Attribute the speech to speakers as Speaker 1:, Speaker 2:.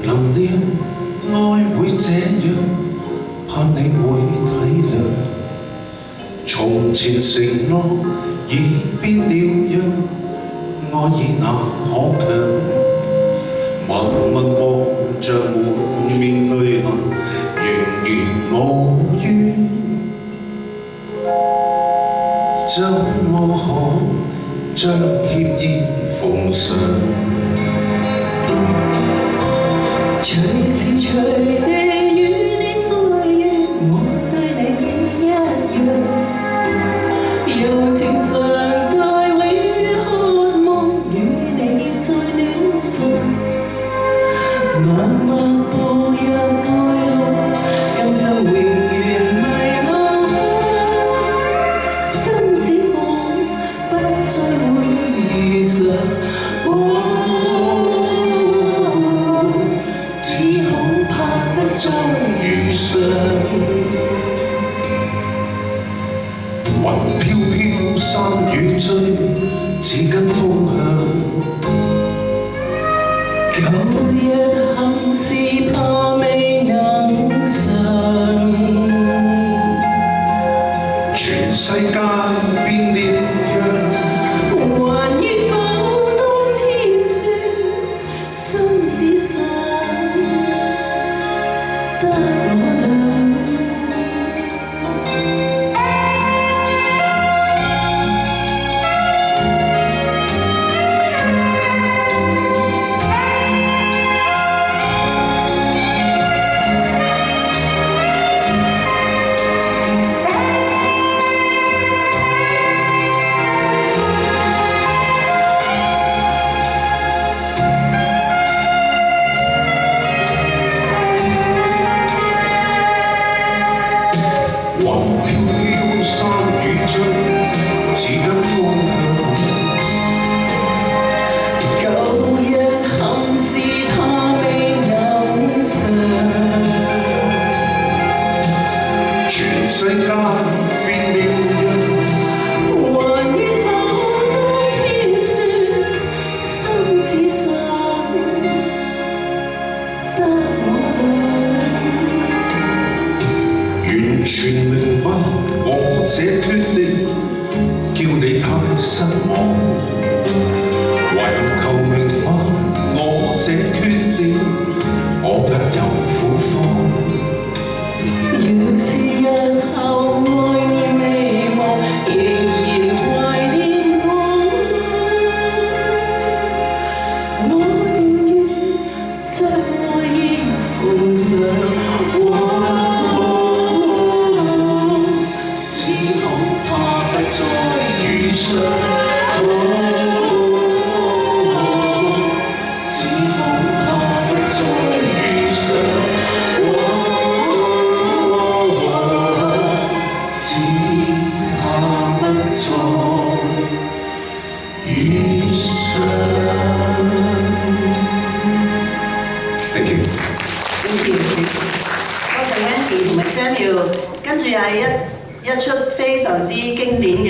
Speaker 1: 臨了，愛會這樣，盼你會體諒。從前承諾已變了樣，愛意那可強？默默望着滿面淚痕，仍然無怨。怎麼可將歉意奉上？
Speaker 2: 隨時隨地與你再遇，我對你一樣，柔情常在，永遠渴望與你再戀上。默默步入愛路，今生永遠迷惘，心只望不再會遇上。再遇上，雲飄飄，山雨追，似跟風向。舊日憾事怕未能償，全世界變了樣，還依否當天說，心只想得我倆。雲飄飄，山雨追，似跟風向。舊日憾事怕未能償，全世界變了樣，還依否當天說，心只想得我倆。完全明白我這決定，叫你太失望。唯求明白我這決定，我不有苦況。若是日後愛你未忘，仍然懷念我寧願將愛意奉上。再遇上，只恐怕不再遇上，只怕不再遇上。Thank you。Thank
Speaker 3: you。多謝 Andy 同埋 Samuel，跟住又係一出非常之經典嘅。